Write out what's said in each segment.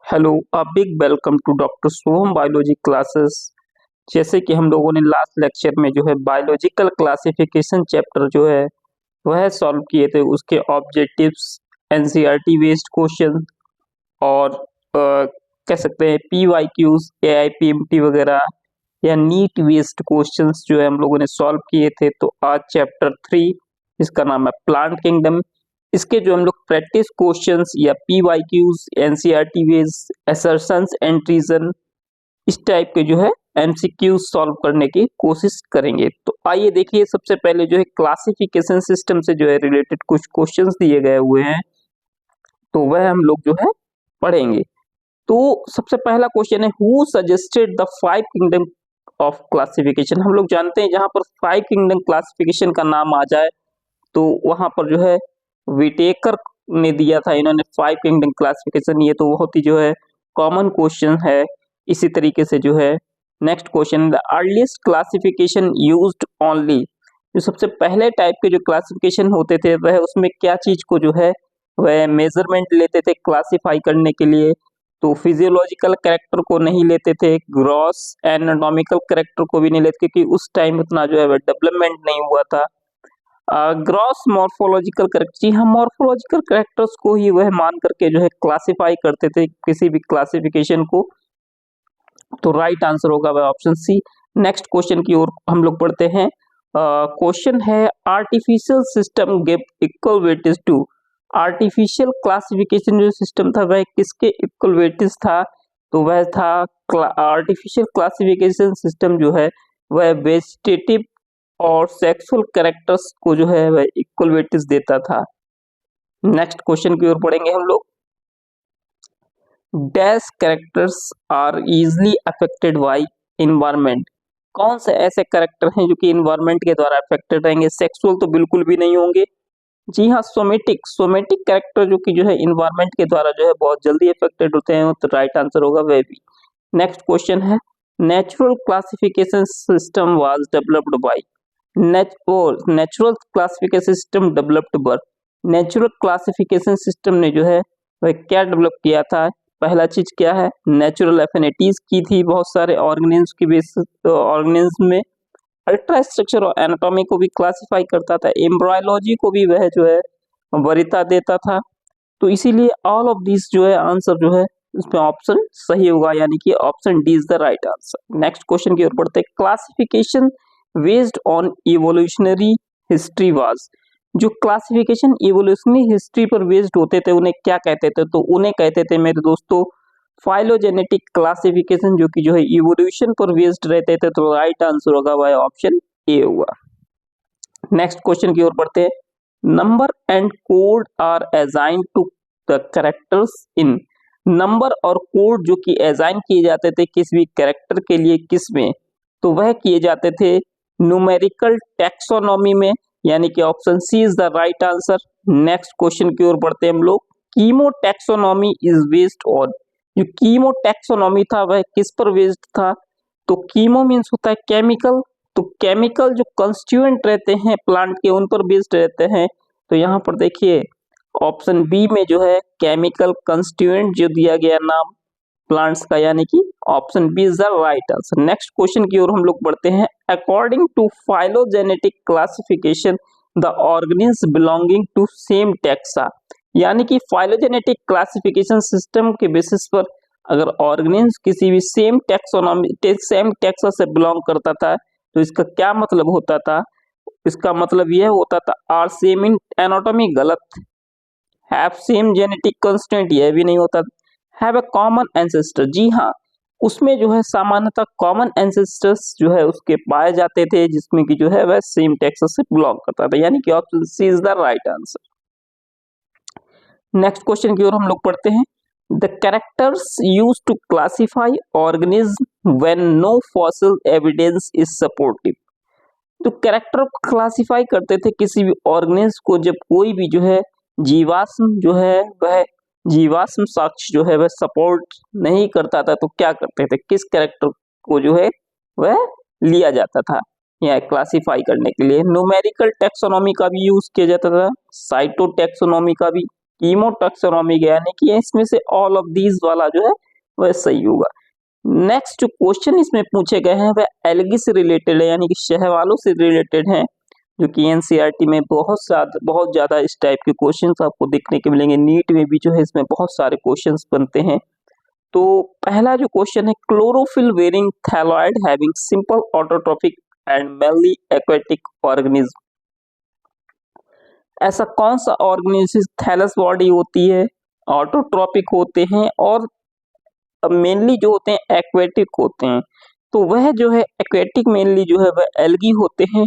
Hello, a big welcome to doctor Soham biology classes. जैसे कि हम लोगों ने लास्ट लेक्चर में जो है बायोलॉजिकल क्लासिफिकेशन चैप्टर जो है वह सॉल्व किए थे। उसके ऑब्जेक्टिव्स, एनसीईआरटी बेस्ड क्वेश्चन और कह सकते हैं पीवाईक्यूज, एआईपीएमटी वगैरह या नीट बेस्ड क्वेश्चंस जो है हम लोगों ने सॉल्व किए थे। तो आज चैप्टर 3 इसका नाम है प्लांट किंगडम। इसके जो हम लोग प्रैक्टिस क्वेश्चंस या PYQs, NCERT based assertions and reason, इस टाइप के जो है एमसीक्यूज सॉल्व करने की कोशिश करेंगे। तो आइए देखिए, सबसे पहले जो है क्लासिफिकेशन सिस्टम से जो है रिलेटेड कुछ क्वेश्चंस दिए गए हुए हैं, तो वह हम लोग जो है पढ़ेंगे। तो सबसे पहला क्वेश्चन है, who suggested the 5 kingdom of classification. हम लोग जानते हैं जहां पर 5 किंगडम क्लासिफिकेशन का नाम आ जाए तो वहां पर जो है विटेकर ने दिया था इन्होंने 5 किंगडम क्लासिफिकेशन। ये तो बहुत ही जो है कॉमन क्वेश्चन है। इसी तरीके से जो है next question, the earliest classification used only. जो सबसे पहले टाइप के जो क्लासिफिकेशन होते थे वह उसमें क्या चीज को जो है वह मेजरमेंट लेते थे क्लासिफाई करने के लिए। तो फिजियोलॉजिकल कैरेक्टर को नहीं लेते थे, ग्रॉस एनाटॉमिकल कैरेक्टर को भी नहीं लेते, क्योंकि उस टाइम उतना जो है वह डेवलपमेंट नहीं हुआ था। ग्रॉस मॉर्फोलॉजिकल कैरेक्टर, जी हाँ, मॉर्फोलॉजिकल कैरेक्टर्स को ही वह मान करके जो है क्लासिफाई करते थे किसी भी क्लासिफिकेशन को। तो राइट आंसर होगा वह ऑप्शन सी। नेक्स्ट क्वेश्चन की ओर हम लोग पढ़ते हैं। क्वेश्चन है, artificial system give equal weightage to. Artificial classification जो सिस्टम था वह किसके इक्वल वेटेज था? तो वह था आर्टिफिशियल क्लासिफिकेशन सिस्टम जो है वह वेजिटेटिव और सेक्सुअल कैरेक्टर्स को जो है वह इक्वल वेटेज देता था। नेक्स्ट क्वेश्चन की ओर पढ़ेंगे हम लोग। Dash characters are easily affected by environment. कौन से ऐसे कैरेक्टर हैं जो कि इन्वायरमेंट के द्वारा अफेक्टेड रहेंगे? सेक्सुअल तो बिल्कुल भी नहीं होंगे। जी हाँ, सोमेटिक, सोमेटिक कैरेक्टर जो कि जो है इन्वायरमेंट के द्वारा जो है बहुत जल्दी अफेक्टेड होते हैं, तो राइट आंसर होगा वह भी। नेक्स्ट क्वेश्चन है, natural classification system was developed by. Natural classification system developed by. Natural classification system ने जो है वह क्या डेवलप किया था? पहला चीज क्या है? नेचुरल एफिनिटीज की थी बहुत सारे ऑर्गेनिज्म की बेसिस, ऑर्गेनिज्म में अल्ट्रा स्ट्रक्चर और एनाटॉमी को भी क्लासिफाई करता था, एम्ब्रायोलॉजी को भी वह जो है वरीयता देता था। तो इसीलिए ऑल ऑफ दिस जो है आंसर जो है इसमें ऑप्शन सही होगा, यानी कि option D is the right answer. Next question की ओर बढ़ते हैं। Classification based on evolutionary history was. जो क्लासिफिकेशन इवोल्यूशनरी हिस्ट्री पर बेस्ड होते थे उन्हें क्या कहते थे? तो उन्हें कहते थे मेरे दोस्तों फाइलोजेनेटिक क्लासिफिकेशन, जो कि जो है इवोल्यूशन पर बेस्ड रहते थे। तो राइट आंसर होगा वह ऑप्शन ए होगा। नेक्स्ट क्वेश्चन की ओर बढ़ते हैं। Number and code are assigned to the characters in. Number और कोड जो कि असाइन किए जाते थे किस भी कैरेक्टर के लिए किस में? तो वह किए जाते थे न्यूमेरिकल टैक्सोनॉमी में, यानी कि option C is the right answer. Next question की ओर बढ़ते हैं हम लोग। Chemotaxonomy is based on. जो कीमो टैक्सोनॉमी था वह किस पर बेस्ड था? तो कीमो मीन्स होता है केमिकल, तो केमिकल जो कंस्टिट्यूएंट रहते हैं प्लांट के उन पर बेस्ड रहते हैं। तो यहाँ पर देखिए ऑप्शन बी में जो है केमिकल कंस्टिट्यूएंट जो दिया गया नाम प्लांट्स का, यानी कि option B is the right answer. Next question की ओर हम लोग बढ़ते हैं। According to phylogenetic classification the organism belonging to same taxa. यानी कि फाइलोजेनेटिक क्लासिफिकेशन सिस्टम के बेसिस पर अगर ऑर्गेनिज्म किसी भी सेम टैक्सा से बिलोंग करता था तो इसका क्या मतलब होता था? इसका मतलब यह होता था आर सेम इन एनाटॉमी, गलत। हैव सेम जेनेटिक कंस्टेंट, यह भी नहीं होता। हैव अ कॉमन एंसेस्टर, जी हाँ, उसमें जो है सामान्यतः कॉमन एंसेस्टर्स जो है उसके पाए जाते थे जिसमें कि जो है वह सेम टैक्सा से बिलोंग करता था, यानी कि option C is the right answer. Next question की ओर हम लोग पढ़ते हैं। The characters used to classify organism when no fossil evidence is supportive. तो कैरेक्टर को क्लासिफाई करते थे किसी भी ऑर्गेनिज्म को जब कोई भी जो है जीवाश्म जो है वह जीवाश्म साक्ष्य जो है वह सपोर्ट नहीं करता था, तो क्या करते थे? किस कैरेक्टर को जो है वह लिया जाता था या क्लासिफाई करने के लिए? न्यूमेरिकल टैक्सोनॉमी का भी यूज किया जाता था, साइटो टैक्सोनॉमी का भी, कीमोटैक्सोनॉमी यानी कि इसमें से ऑल ऑफ दीज वाला जो है वह सही होगा। नेक्स्ट जो क्वेश्चन इसमें पूछे गए हैं वह एल्गी से रिलेटेड है, यानी कि शैवालों से रिलेटेड है, जो कि एनसीईआरटी में बहुत ज्यादा इस टाइप के क्वेश्चंस आपको देखने के मिलेंगे। नीट में भी जो है इसमें बहुत सारे क्वेश्चंस बनते हैं। तो पहला जो क्वेश्चन है, chlorophyll wearing thalloid having simple autotrophic and mainly aquatic organism. ऐसा कौन सा ऑर्गेनिज्म थैलस बॉडी होती है, ऑटोट्रोपिक होते हैं और मेनली जो होते हैं एक्वेटिक होते हैं। तो वह जो है एक्वेटिक मेनली जो है वह एल्गी होते हैं,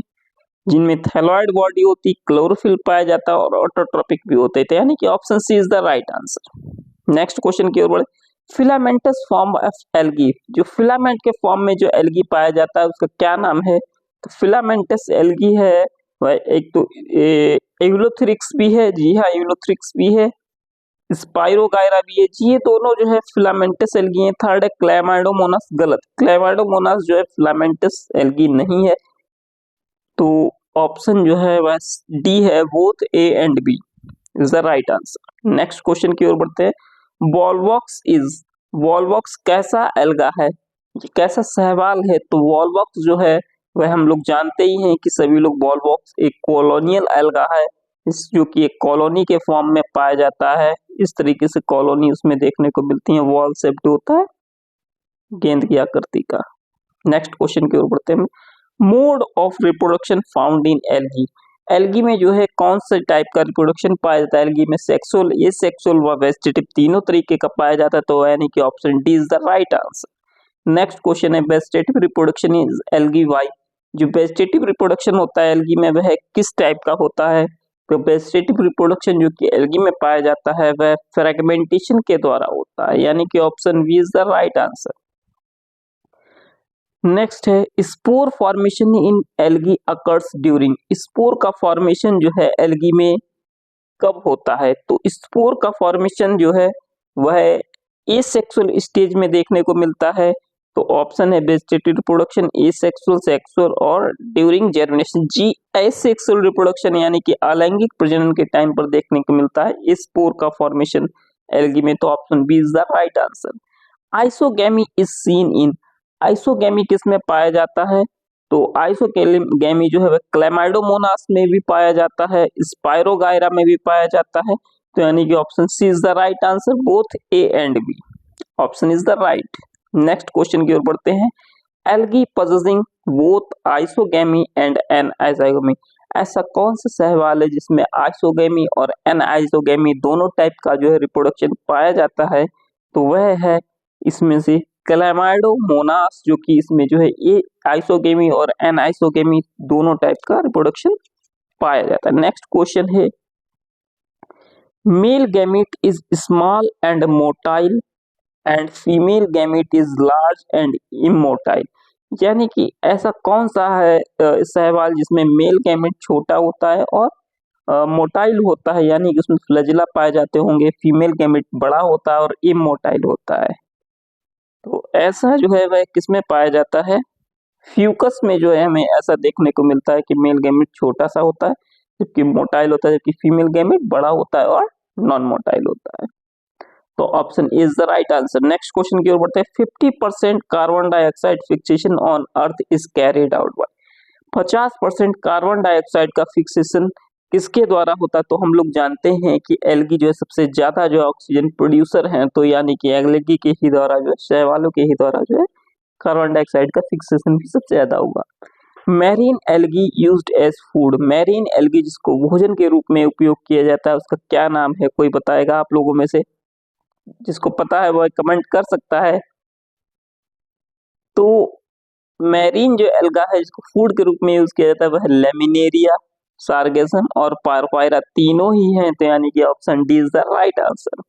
जिनमें थैलॉइड बॉडी होती, क्लोरोफिल पाया जाता है और ऑटोट्रोपिक भी होते हैं, यानी कि option C is the right answer. Next question की ओर बढ़े। फिलामेंटस फॉर्म ऑफ एल्गी, जो फिलामेंट के फॉर्म में जो एल्गी पाया जाता है उसका क्या नाम है? तो फिलामेंटस एल्गी है वह एक तो यूलोथ्रिक्स भी है, जी हाँ यूलोथ्रिक्स भी है, स्पाइरोगायरा भी है जी, ये दोनों जो है फिलामेंटस एल्गी है। थर्ड है क्लैमाइडोमोनास, गलत, क्लैमाइडोमोनास जो है फिलामेंटस एल्गी नहीं है। तो ऑप्शन जो है वह डी है, both A and B is the right answer. Next question की ओर बढ़ते हैं। वॉलवॉक्स कैसा एल्गा है, ये कैसा सहवाल है? तो वॉलवॉक्स जो है वह हम लोग जानते ही हैं कि सभी लोग वॉलवॉक्स एक कॉलोनियल एल्गा है, जो कि एक कॉलोनी के फॉर्म में पाया जाता है। इस तरीके से कॉलोनी उसमें देखने को मिलती है, वॉल शेप्ड होता है, गेंद की आकृति का। नेक्स्ट क्वेश्चन की ओर बढ़ते हैं। Mode of reproduction found in algae, algae में जो है कौन से टाइप का रिप्रोडक्शन पाया जाता है? एल्गी में सेक्सुअल, एसेक्सुअल व वेजिटेटिव तीनों तरीके का पाया जाता है, तो यानी कि option D is the right answer. Next question है, vegetative reproduction is algae by, जो वेजिटेटिव रिप्रोडक्शन होता है एल्गी में वह किस टाइप का होता है? तो वेजिटेटिव रिप्रोडक्शन जो कि एल्गी में पाया जाता है वह फ्रेगमेंटेशन के द्वारा होता है, यानी कि option B is the right answer. Next है, spore formation in algae occurs during, spore का फॉर्मेशन जो है एल्गी में कब होता है? तो स्पोर का फॉर्मेशन जो है वह एसेक्सुअल स्टेज में देखने को मिलता है, तो ऑप्शन है वेजिटेटिव रिप्रोडक्शन, एसेक्सुअल, सेक्सुअल और ड्यूरिंग जर्मिनेशन जी। एसेक्सुअल रिप्रोडक्शन यानी कि अलैंगिक प्रजनन के टाइम पर देखने को मिलता है स्पोर का फॉर्मेशन एल्गी में, तो option B is the right answer. Isogamy is seen in, isogamy किस में पाया जाता है? तो आइसोगैमी जो है वह क्लैमाइडोमोनास में भी पाया जाता है, स्पाइरोगायरा में भी पाया जाता है, तो यानी कि option C is the right answer, both A and B, option is the right. Next question की ओर बढ़ते हैं। Algae possessing both isogamy and anisogamy, ऐसा कौन सा सहवाल है जिसमें आइसोगैमी और एनाइसोगैमी दोनों टाइप का जो है रिप्रोडक्शन पाया जाता है? तो वह है इसमें से क्लैमाइडोमोनास, जो कि इसमें जो है ये आइसोगेमी और एनाइसोगेमी दोनों टाइप का रिप्रोडक्शन पाया जाता है। नेक्स्ट क्वेश्चन है, male gamete is small and motile and female gamete is large and immotile, यानी कि ऐसा कौन सा है सहवाल जिसमें मेल गैमीट छोटा होता है और मोटाइल होता है, यानी कि उसमें फ्लैजिला पाए जाते होंगे, फीमेल गैमीट बड़ा होता है और इमोटाइल होता है। तो ऐसा जो है वह किसमें पाया जाता है? फ्यूकस में जो है हमें ऐसा देखने को मिलता है कि मेल गैमेट छोटा सा होता है, जबकि मोटाइल होता है, जबकि फीमेल गैमेट बड़ा होता है और नॉन मोटाइल होता है, तो option is the right answer. Next question की ओर बढ़ते हैं। 50% carbon dioxide fixation on earth is carried out by, 50% carbon dioxide का फिक्सेशन किसके द्वारा होता है? तो हम लोग जानते हैं कि एल्गी जो है सबसे ज्यादा जो ऑक्सीजन प्रोड्यूसर है, तो यानी कि एल्गी के ही द्वारा जो है, शैवालों के ही द्वारा जो है कार्बन डाइऑक्साइड का फिक्सेशन भी सबसे ज्यादा होगा। Marine algae used as food, marine algae जिसको भोजन के रूप में उपयोग किया जाता है उसका क्या नाम है? कोई बताएगा आप लोगों में से? जिसको पता है वह कमेंट कर सकता है। तो मैरीन जो एल्गा है जिसको फूड के रूप में यूज किया जाता है वह लेमिनेरिया, सार्गेसम और पारफायरा तीनों ही हैं, तो यानी कि option D is the right answer.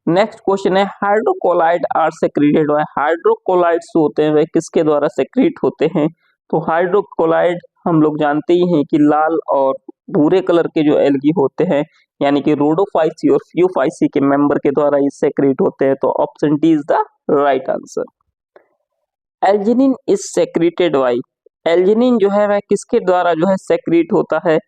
Next question है, हाइड्रोकोलाइड आर सेक्रेटेड बाय, हाइड्रोकोलाइड्स होते हैं वह किसके द्वारा सेक्रेट होते हैं? तो हाइड्रोकोलाइड हम लोग जानते ही हैं कि लाल और भूरे कलर के जो एल्गी होते हैं, यानी कि रोडोफाइसी और फ्यूफाइसी के मेंबर के द्वारा ये सेक्रेट होते हैं, तो option D is the right answer. Algin is secreted by, algin जो है वह किसके द्वारा जो है सेक्रेट होता है?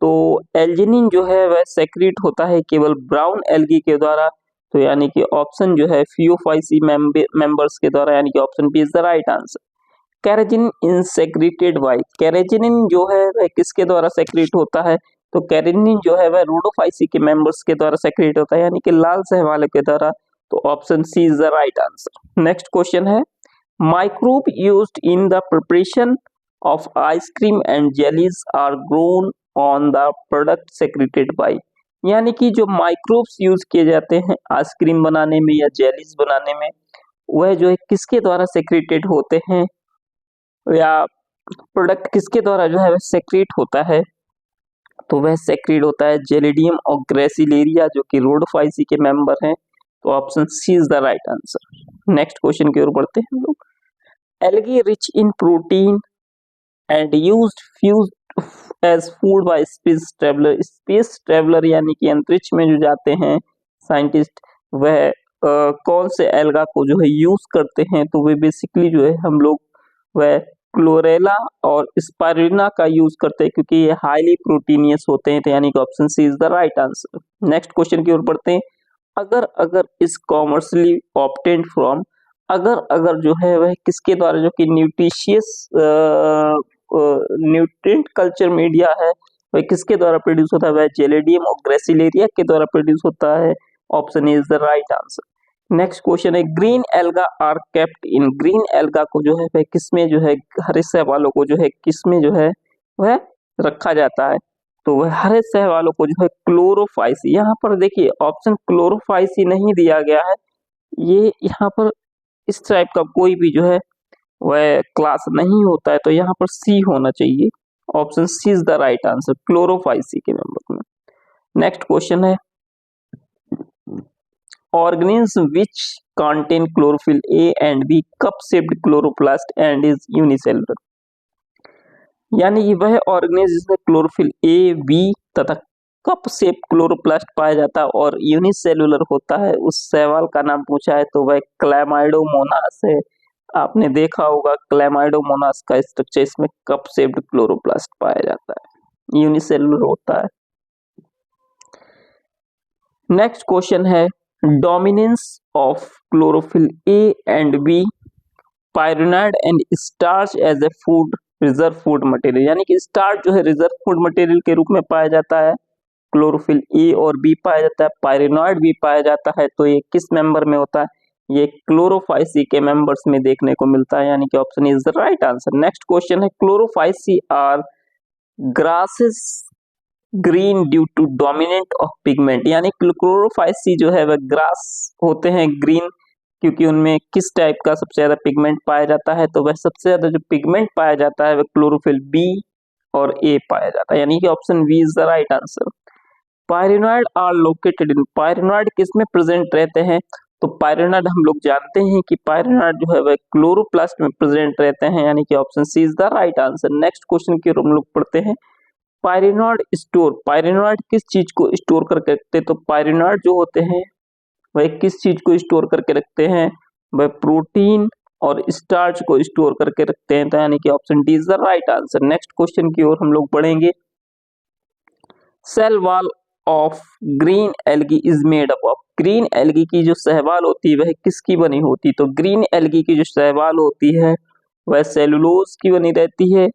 तो एल्जिनिन जो है वह सेक्रेट होता है केवल ब्राउन एल्गी के द्वारा, तो यानी कि ऑप्शन जो है फियोफाइसी मेंबर्स के द्वारा, यानी कि option B is the right answer. Carrageen in secreted by, carrageenin जो है वह किसके द्वारा सेक्रेट होता है, तो कैरेजिनिन जो है वह रोडोफाइसी के मेंबर्स के द्वारा सेक्रेट होता है, यानी कि लाल शैवालों के द्वारा, तो option C is the right answer. Next question है, microbe used in the preparation of ice cream and jellies are grown on the product secreted by, यानी कि जो माइक्रोब्स यूज किए जाते हैं आइसक्रीम बनाने में या जेलीज बनाने में, वह जो है किसके द्वारा सेक्रेटेड होते हैं, या प्रोडक्ट किसके द्वारा जो है वह सेक्रेट होता है, तो वह सेक्रेट होता है जेलिडियम और ग्रेसिलेरिया जो कि रोडोफाइसी के मेंबर हैं, तो option C is the right answer. Next question की ओर बढ़ते हैं हम लोग। Algae rich in protein and used fused as food by space traveler, space traveler यानी कि अंतरिक्ष में जो जाते हैं साइंटिस्ट, वह कौन से एल्गा को जो है यूज करते हैं, तो वे बेसिकली जो है हम लोग वह क्लोरेला और स्पाइरुलिना का यूज करते हैं, क्योंकि ये हाईली प्रोटीनियस होते हैं, तो यानी कि option C is the right answer. Next question की ओर बढ़ते हैं। अगर अगर इज कॉमर्शियली ऑब्टेन्ड फ्रॉम, अगर अगर जो है वह किसके द्वारा, जो कि न्यूट्रिशियस न्यूट्रिएंट कल्चर मीडिया है, वह किसके द्वारा प्रोड्यूस होता है, वह जेलिडियम और ग्रेसिलेरिया के द्वारा प्रोड्यूस होता है, option is the right answer. Next question है, green alga are kept in, green alga को जो है वह किसमें जो है, हरे शैवालों को जो है किसमें जो है वह रखा जाता है, तो वह हरे शैवालों को जो है क्लोरोफाइसी, यहाँ पर देखिए ऑप्शन क्लोरोफाइसी नहीं दिया गया है, ये यहाँ पर इस टाइप का कोई भी जो है वह क्लास नहीं होता है, तो यहाँ पर सी होना चाहिए, option C is the right answer, Chlorophyceae के मेंबर में। नेक्स्ट क्वेश्चन है, organism which contain chlorophyll A and B cup shaped chloroplast and is unicellular, यानी कि वह ऑर्गेनिज्म जिसमें क्लोरोफिल ए बी तथा कप शेप क्लोरोप्लास्ट पाया जाता है और यूनिसेलुलर होता है, उस शैवाल का नाम पूछा है, तो वह क्लैमाइडोमोनास है। आपने देखा होगा क्लैमाइडोमोनास का स्ट्रक्चर, इसमें कप शेप्ड क्लोरोप्लास्ट पाया जाता है, यूनिसेलुलर होता है। नेक्स्ट क्वेश्चन है, dominance of chlorophyll A and B pyrenoid and starch as a food reserve food material, यानी कि स्टार्च जो है रिजर्व फूड मटेरियल के रूप में पाया जाता है, क्लोरोफिल ए और बी पाया जाता है, पायरोनाइड भी पाया जाता है, तो ये किस मेंबर में होता है, ये क्लोरोफाइसी के मेंबर्स में देखने को मिलता है, यानी कि option is the right answer. Next question है, chlorophyceae are grasses green due to dominant of pigment, यानी क्लोरोफाइसी जो है वह ग्रास होते हैं ग्रीन, क्योंकि उनमें किस टाइप का सबसे ज्यादा पिगमेंट पाया जाता है, तो वह सबसे ज्यादा जो पिगमेंट पाया जाता है वह क्लोरोफिल बी और ए पाया जाता है, यानी कि option B is the right answer. Pyrenoid are located in, pyrenoid किसमें प्रेजेंट रहते हैं, तो पायरोनॉइड हम लोग जानते हैं कि पायरोनॉइड जो है वह क्लोरोप्लास्ट में प्रेजेंट रहते हैं, यानी कि option C is the right answer. Next question की ओर हम लोग पढ़ते हैं, पायरोनॉइड स्टोर, पायरोनॉइड किस चीज को स्टोर करके रखते हैं, तो पायरोनॉइड जो होते हैं वह किस चीज को स्टोर करके रखते हैं, वह प्रोटीन और स्टार्च को स्टोर करके रखते हैं, तो यानी कि option D is the right answer. Next question की ओर हम लोग पढ़ेंगे, cell wall of green algae is made up of, green algae की जो सहवाल होती है वह किसकी बनी होती है, तो ग्रीन एल्गी की जो सहवाल होती है वह सेलुलोज की बनी रहती है,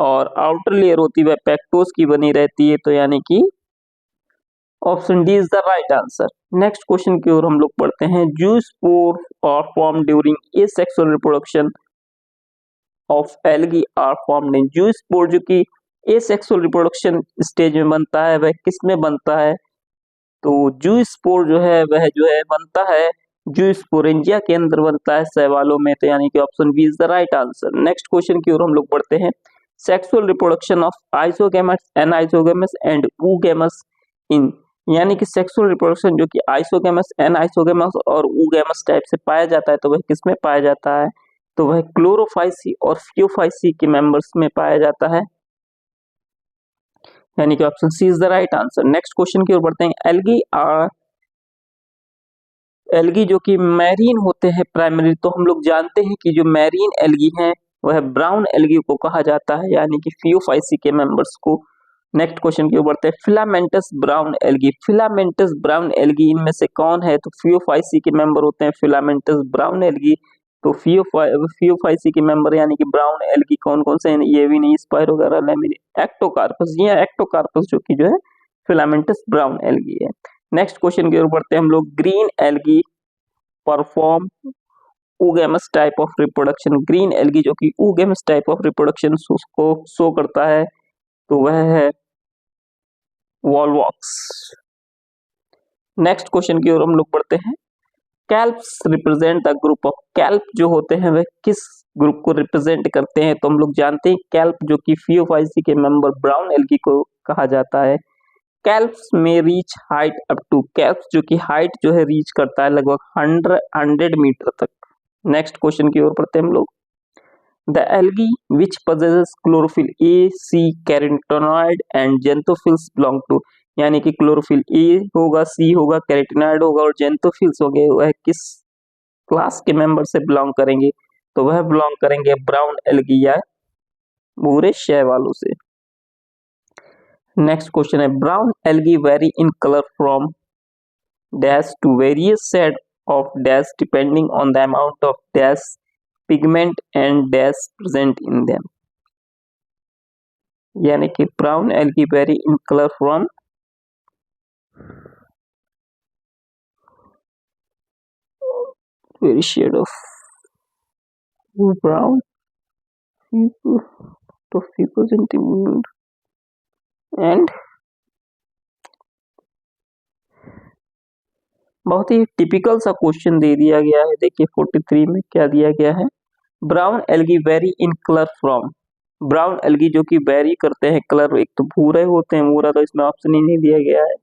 और आउटर लेयर होती है वह पेक्टोज की बनी रहती है, तो यानी कि option D is the right answer. Next question की ओर हम लोग पढ़ते हैं, zoospore are form during asexual reproduction of algae are formed in, zoospore जो कि एसेक्सुअल रिप्रोडक्शन स्टेज में बनता है वह किस में बनता है, तो जूस्पोर जो है वह जो है बनता है जूस्पोरेंजिया के अंदर बनता है शैवालों में, तो यानी कि option B is the right answer. Next question की ओर हम लोग बढ़ते हैं, sexual reproduction of isogamous, anisogamous and oogamous in, यानी कि सेक्सुअल रिप्रोडक्शन जो कि आइसोगेमस, एनाइसोगेमस और ऊगेमस टाइप से पाया जाता है, तो वह किसमें पाया जाता है, तो वह क्लोरोफाइसी और फियोफाइसी के मेंबर्स में पाया जाता है, यानी कि option C is the right answer. Next question की ओर बढ़ते हैं, एल्गी जो कि मैरीन होते हैं प्राइमरी, तो हम लोग जानते हैं कि जो मैरीन एल्गी हैं वह ब्राउन एल्गी को कहा जाता है, यानी कि फियोफाइसी के मेंबर्स को, नेक्स्ट क्वेश्चन की ओर बढ़ते हैं। Filamentous brown algae, filamentous brown algae इनमें से कौन है? तो फियोफाइसी के मेंबर होते हैं फिलामेंटस ब्राउन एल्गी। तो फियोफाइसी के मेंबर यानी कि ब्राउन एल्गी कौन कौन से हैं? ये भी नहीं, स्पाइरोगारा, लैमिनी, एक्टोकार्पस, ये एक्टोकार्पस जो कि जो है फिलामेंटस ब्राउन एल्गी है। नेक्स्ट क्वेश्चन की ओर बढ़ते हैं हम लोग। Green algae perform oogamous type of reproduction, green algae जो कि oogamous टाइप ऑफ रिप्रोडक्शन को शो करता है तो वह है वॉलवॉक्स। नेक्स्ट क्वेश्चन की ओर हम लोग बढ़ते हैं। Kelps represent the group of, kelp जो होते हैं वह किस ग्रुप को रिप्रेजेंट करते हैं? तो हम लोग जानते हैं कैल्प जो कि फियोफाइसी के मेंबर ब्राउन एल्गी को कहा जाता है। कैल्प्स में reach height up to, kelps जो कि हाइट जो है रीच करता है लगभग 100 मीटर तक। नेक्स्ट क्वेश्चन की ओर बढ़ते हैं हम लोग। The algae which possesses chlorophyll A, C, carotenoid and xanthophylls belong to, यानी कि क्लोरोफिल ए होगा, सी होगा, कैरोटीनॉइड होगा और जेंथोफिल्स होंगे, वह किस क्लास के मेंबर से बिलोंग करेंगे? तो वह बिलोंग करेंगे ब्राउन एल्गी या भूरे शैवालों से। नेक्स्ट क्वेश्चन है। Brown algae vary in colour from dash to various shade of dash depending on the amount of dash pigment and dash present in them, यानी कि brown algae vary in colour from very shade of brown to fucosity and बहुत ही typical सा question दे दिया गया है। देखिए 43 में क्या दिया गया है। Brown algae vary in colour from, brown algae जो कि वेरी करते हैं कलर, एक तो भूरे होते हैं, भूरा तो इसमें ऑप्शन ही नहीं दिया गया है।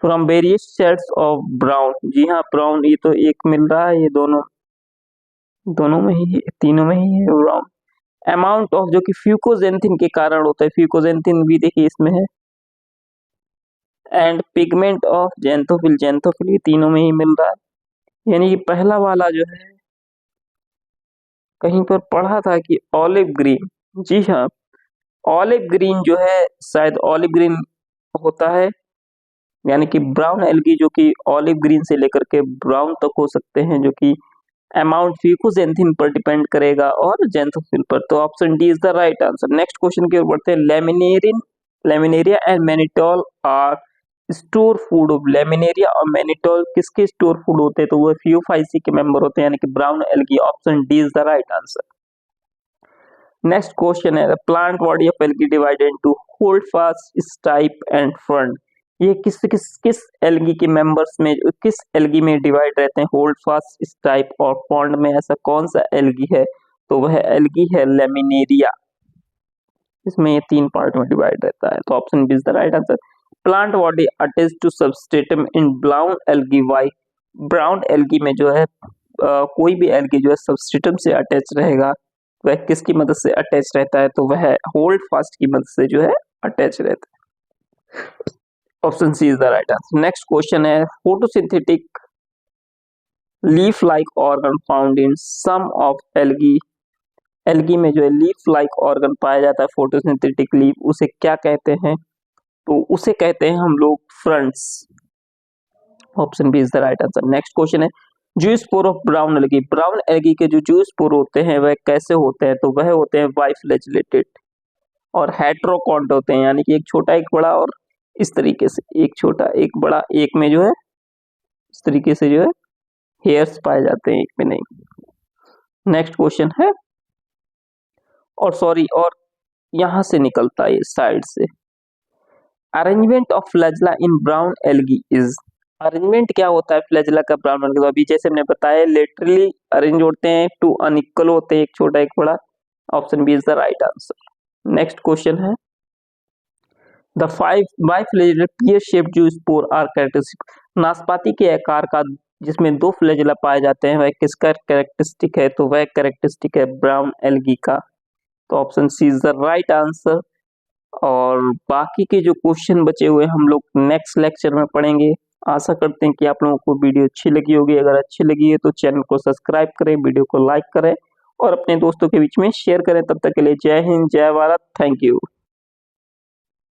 From various shades of brown, जी हाँ ब्राउन ये तो एक मिल रहा है, ये दोनों में ही है, तीनों में ही है ब्राउन। अमाउंट ऑफ जो कि फ्यूकोजेंथिन के कारण होता है, फ्यूकोजेंथिन भी देखिए इसमें है। And pigment of xanthophyll, xanthophyll भी तीनों में ही मिल रहा है। यानी कि पहला वाला जो है कहीं पर पढ़ा था कि ऑलिव ग्रीन, जी हाँ ऑलिव ग्रीन जो है शायद ऑलिव ग्रीन होता है, यानी कि ब्राउन एल्गी जो कि ऑलिव ग्रीन से लेकर के ब्राउन तक हो सकते हैं, जो कि अमाउंट फ्यूकोजेंथिन पर डिपेंड करेगा और जेंथोफिल पर। तो option D is the right answer. Next question की ओर बढ़ते हैं। Laminaria and mannitol are store food of, laminaria और मैनिटोल किसके स्टोर फूड होते हैं? तो वो फियोफाइसी के मेंबर होते हैं, यानी कि brown algae. Option D is the right answer. Next question है। Plant body of algae divided into hold fast, stipe and fern, ये किस एल्गी के मेंबर्स में, किस एल्गी में डिवाइड रहते हैं? होल्ड फास्ट, स्टाइप और फर्न में ऐसा कौन सा एल्गी है? तो वह एल्गी है लेमिनेरिया, इसमें ये 3 पार्ट में डिवाइड रहता है। तो option B is the right answer. Plant body attach to substratum in brown algae by, brown algae में जो है कोई भी एल्गी जो है सबस्ट्रेटम से अटैच रहेगा, वह किसकी मदद से अटैच रहता है? तो वह होल्ड फास्ट की मदद से जो है अटैच रहता है। Option C is the right answer. Next question है। Photosynthetic leaf like organ found in some of algae, algae में जो है लीफ लाइक ऑर्गन पाया जाता है फोटोसिंथेटिक लीफ, उसे क्या कहते हैं? तो उसे कहते हैं हम लोग fronds. Option B is the right answer. Next question है। Zoospore of brown algae, brown algae के जो जूस्पोर होते हैं वह कैसे होते हैं? तो वह होते हैं बाइफ्लैजिलेटेड और हेट्रोकॉन्ट होते हैं, यानी कि एक छोटा एक बड़ा, और इस तरीके से एक छोटा एक बड़ा, एक में जो है इस तरीके से जो है हेयर्स पाए जाते हैं, एक में नहीं। नेक्स्ट क्वेश्चन है। और यहां से निकलता है साइड से। Arrangement of flagella in brown algae is, arrangement क्या होता है फ्लैजेला का ब्राउन एल्गी? तो अभी जैसे हमने बताया लेटरली अरेंज होते हैं, 2 अनइक्वल होते हैं, एक छोटा एक बड़ा। Option B is the right answer. Next question है। The 5 biflagellate pear shaped zoospore are characteristic, नाशपाती के आकार का जिसमें 2 फ्लैजेला पाए जाते हैं वह किसका कैरेक्टरिस्टिक है? तो वह कैरेक्टरिस्टिक है ब्राउन एल्गी का। तो option C is the right answer. और बाकी के जो क्वेश्चन बचे हुए हम लोग नेक्स्ट लेक्चर में पढ़ेंगे। आशा करते हैं कि आप लोगों को वीडियो अच्छी लगी होगी। अगर अच्छी लगी है तो चैनल को सब्सक्राइब करें, वीडियो को लाइक करें और अपने दोस्तों के बीच में शेयर करें। तब तक के लिए जय हिंद, जय भारत, थैंक यू।